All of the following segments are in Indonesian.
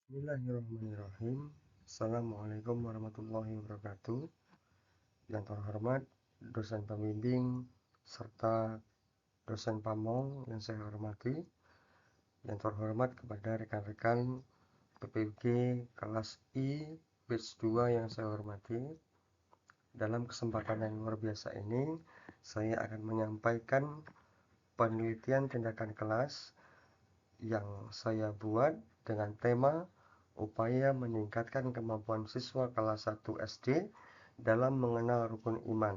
Bismillahirrahmanirrahim. Assalamualaikum warahmatullahi wabarakatuh. Yang terhormat dosen pembimbing serta dosen pamong yang saya hormati. Yang terhormat kepada rekan-rekan PPG kelas I batch 2 yang saya hormati. Dalam kesempatan yang luar biasa ini, saya akan menyampaikan penelitian tindakan kelas yang saya buat dengan tema upaya meningkatkan kemampuan siswa kelas 1 SD dalam mengenal rukun iman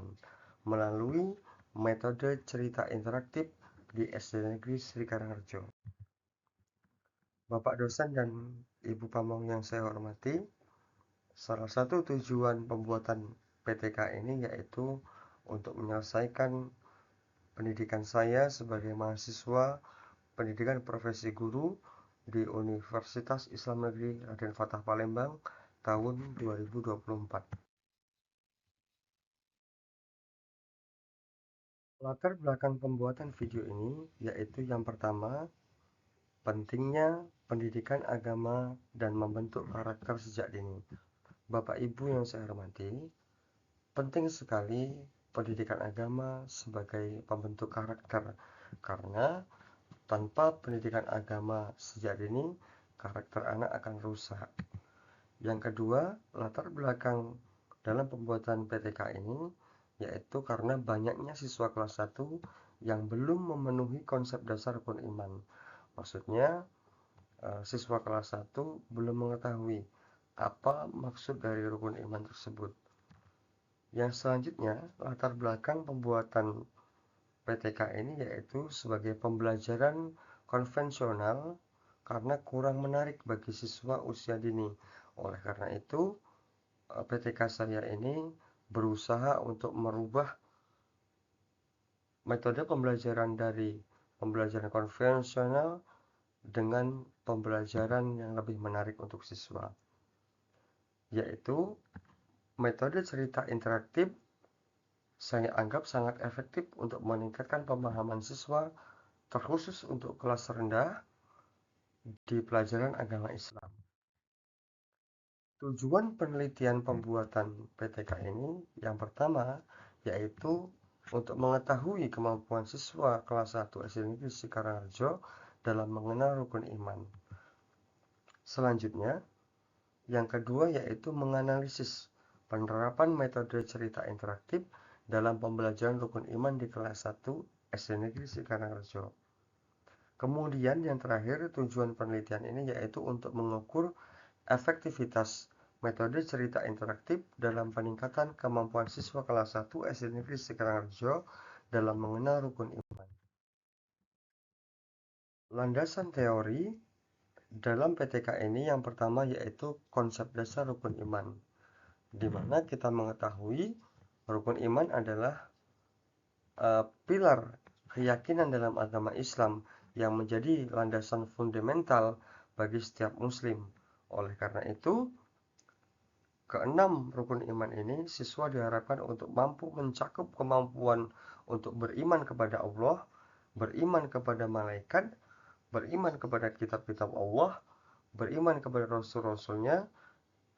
melalui metode cerita interaktif di SD Negeri Sri Karangrejo. Bapak dosen dan Ibu Pamong yang saya hormati, salah satu tujuan pembuatan PTK ini yaitu untuk menyelesaikan pendidikan saya sebagai mahasiswa pendidikan profesi guru di Universitas Islam Negeri Raden Fatah Palembang tahun 2024. Latar belakang pembuatan video ini yaitu yang pertama, pentingnya pendidikan agama dan membentuk karakter sejak dini. Bapak Ibu yang saya hormati, penting sekali pendidikan agama sebagai pembentuk karakter karena tanpa pendidikan agama sejak dini, karakter anak akan rusak. Yang kedua, latar belakang dalam pembuatan PTK ini yaitu karena banyaknya siswa kelas 1 yang belum memenuhi konsep dasar rukun iman. Maksudnya, siswa kelas 1 belum mengetahui apa maksud dari rukun iman tersebut. Yang selanjutnya, latar belakang pembuatan PTK ini yaitu sebagai pembelajaran konvensional karena kurang menarik bagi siswa usia dini. Oleh karena itu, PTK saya ini berusaha untuk merubah metode pembelajaran dari pembelajaran konvensional dengan pembelajaran yang lebih menarik untuk siswa, yaitu metode cerita interaktif. Saya anggap sangat efektif untuk meningkatkan pemahaman siswa, terkhusus untuk kelas rendah di pelajaran agama Islam. Tujuan penelitian pembuatan PTK ini yang pertama yaitu untuk mengetahui kemampuan siswa kelas 1 SD Negeri Karangrejo dalam mengenal rukun iman. Selanjutnya, yang kedua yaitu menganalisis penerapan metode cerita interaktif dalam pembelajaran rukun iman di kelas 1 SD Negeri Karangrejo. Kemudian yang terakhir, tujuan penelitian ini yaitu untuk mengukur efektivitas metode cerita interaktif dalam peningkatan kemampuan siswa kelas 1 SD Negeri Karangrejo dalam mengenal rukun iman. Landasan teori dalam PTK ini yang pertama yaitu konsep dasar rukun iman, di mana kita mengetahui rukun iman adalah pilar keyakinan dalam agama Islam yang menjadi landasan fundamental bagi setiap muslim. Oleh karena itu, keenam rukun iman ini siswa diharapkan untuk mampu mencakup kemampuan untuk beriman kepada Allah, beriman kepada malaikat, beriman kepada kitab-kitab Allah, beriman kepada rasul-rasulnya,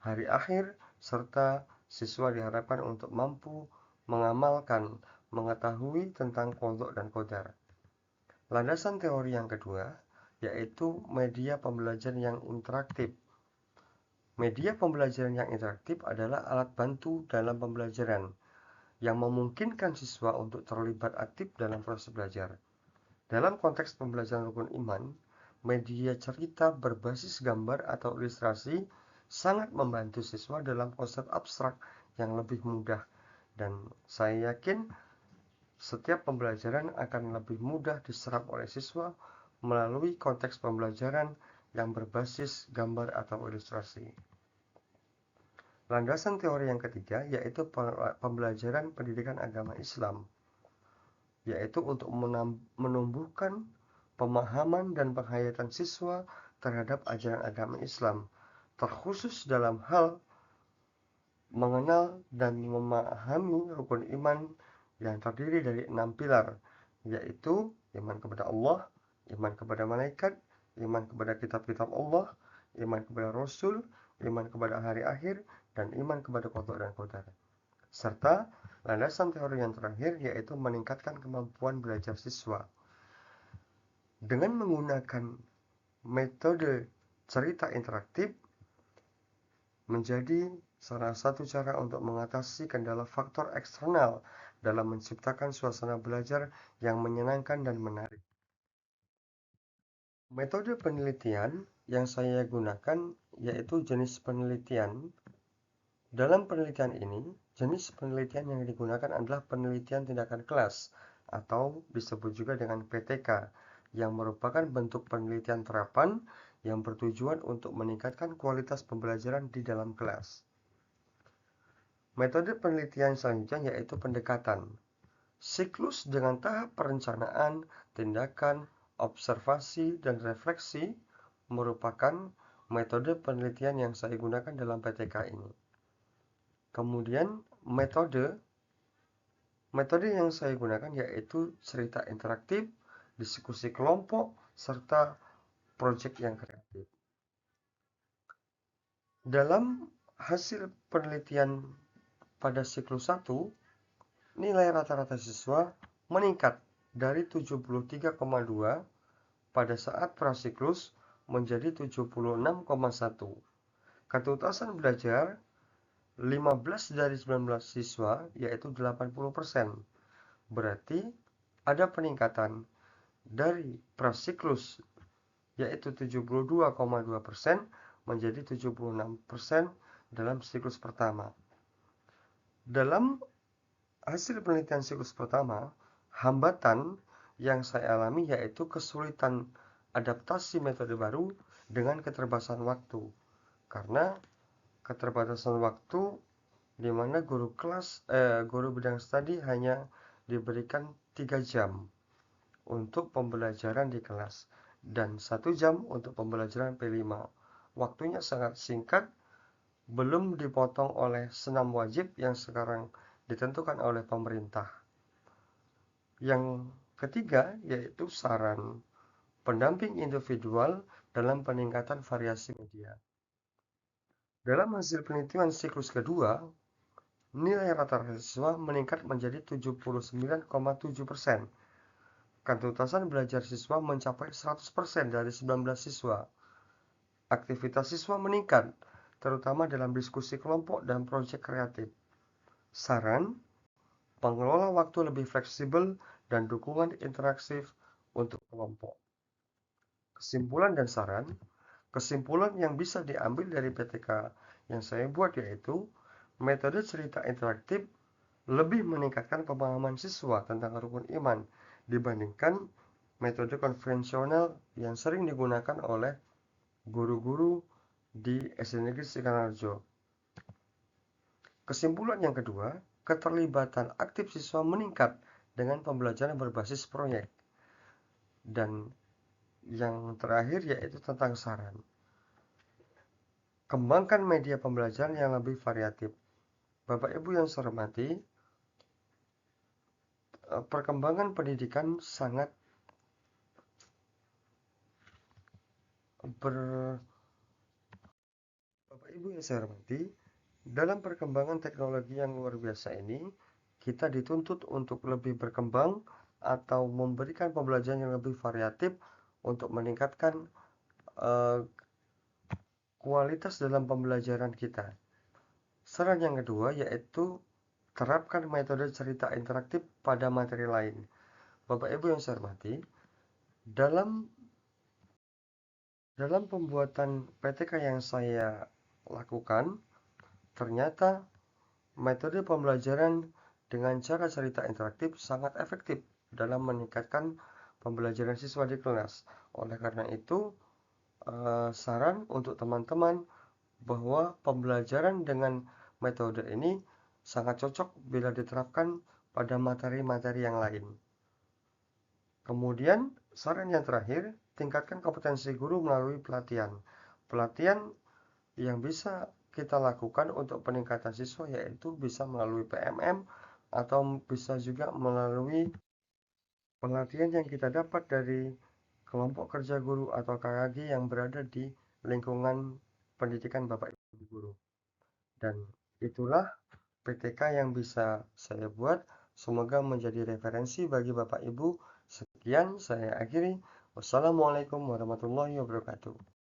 hari akhir, serta siswa diharapkan untuk mampu mengamalkan, mengetahui tentang qadha dan qadar. Landasan teori yang kedua yaitu media pembelajaran yang interaktif. Media pembelajaran yang interaktif adalah alat bantu dalam pembelajaran yang memungkinkan siswa untuk terlibat aktif dalam proses belajar. Dalam konteks pembelajaran rukun iman, media cerita berbasis gambar atau ilustrasi sangat membantu siswa dalam konsep abstrak yang lebih mudah, dan saya yakin setiap pembelajaran akan lebih mudah diserap oleh siswa melalui konteks pembelajaran yang berbasis gambar atau ilustrasi. Landasan teori yang ketiga yaitu pembelajaran pendidikan agama Islam, yaitu untuk menumbuhkan pemahaman dan penghayatan siswa terhadap ajaran agama Islam, terkhusus dalam hal mengenal dan memahami rukun iman yang terdiri dari 6 pilar, yaitu iman kepada Allah, iman kepada malaikat, iman kepada kitab-kitab Allah, iman kepada Rasul, iman kepada hari akhir, dan iman kepada qada dan qadar. Serta landasan teori yang terakhir yaitu meningkatkan kemampuan belajar siswa. Dengan menggunakan metode cerita interaktif menjadi salah satu cara untuk mengatasi kendala faktor eksternal dalam menciptakan suasana belajar yang menyenangkan dan menarik. Metode penelitian yang saya gunakan yaitu jenis penelitian. Dalam penelitian ini, jenis penelitian yang digunakan adalah penelitian tindakan kelas atau disebut juga dengan PTK, yang merupakan bentuk penelitian terapan yang bertujuan untuk meningkatkan kualitas pembelajaran di dalam kelas. Metode penelitian selanjutnya yaitu pendekatan. Siklus dengan tahap perencanaan, tindakan, observasi, dan refleksi merupakan metode penelitian yang saya gunakan dalam PTK ini. Kemudian metode yang saya gunakan yaitu cerita interaktif, diskusi kelompok, serta proyek yang kreatif. Dalam hasil penelitian pada siklus 1, nilai rata-rata siswa meningkat dari 73,2 pada saat prasiklus menjadi 76,1. Ketuntasan belajar 15 dari 19 siswa yaitu 80%. Berarti ada peningkatan dari prasiklus yaitu 72,2% menjadi 76% dalam siklus pertama. Dalam hasil penelitian siklus pertama, hambatan yang saya alami yaitu kesulitan adaptasi metode baru dengan keterbatasan waktu. Karena keterbatasan waktu di mana guru bidang studi hanya diberikan 3 jam untuk pembelajaran di kelas dan 1 jam untuk pembelajaran P5. Waktunya sangat singkat, belum dipotong oleh senam wajib yang sekarang ditentukan oleh pemerintah. Yang ketiga yaitu saran pendamping individual dalam peningkatan variasi media. Dalam hasil penelitian siklus kedua, nilai rata-rata siswa meningkat menjadi 79,7%. Ketuntasan belajar siswa mencapai 100% dari 19 siswa. Aktivitas siswa meningkat, terutama dalam diskusi kelompok dan proyek kreatif. Saran, pengelola waktu lebih fleksibel dan dukungan interaktif untuk kelompok. Kesimpulan dan saran, kesimpulan yang bisa diambil dari PTK yang saya buat yaitu metode cerita interaktif lebih meningkatkan pemahaman siswa tentang rukun iman dibandingkan metode konvensional yang sering digunakan oleh guru-guru di SD Negeri Sikanarjo. Kesimpulan yang kedua, keterlibatan aktif siswa meningkat dengan pembelajaran berbasis proyek. Dan yang terakhir yaitu tentang saran. Kembangkan media pembelajaran yang lebih variatif. Bapak Ibu yang saya hormati, perkembangan pendidikan sangat Bapak Ibu yang saya hormati, dalam perkembangan teknologi yang luar biasa ini, kita dituntut untuk lebih berkembang atau memberikan pembelajaran yang lebih variatif untuk meningkatkan kualitas dalam pembelajaran kita. Saran yang kedua yaitu terapkan metode cerita interaktif pada materi lain. Bapak Ibu yang saya hormati, dalam pembuatan PTK yang saya lakukan, ternyata metode pembelajaran dengan cara cerita interaktif sangat efektif dalam meningkatkan pembelajaran siswa di kelas. Oleh karena itu, saran untuk teman-teman bahwa pembelajaran dengan metode ini sangat cocok bila diterapkan pada materi-materi yang lain. Kemudian, saran yang terakhir, tingkatkan kompetensi guru melalui pelatihan. Pelatihan yang bisa kita lakukan untuk peningkatan siswa yaitu bisa melalui PMM atau bisa juga melalui pelatihan yang kita dapat dari kelompok kerja guru atau KKG yang berada di lingkungan pendidikan Bapak Ibu guru. Dan itulah PTK yang bisa saya buat. Semoga menjadi referensi bagi Bapak Ibu. Sekian saya akhiri. Wassalamualaikum warahmatullahi wabarakatuh.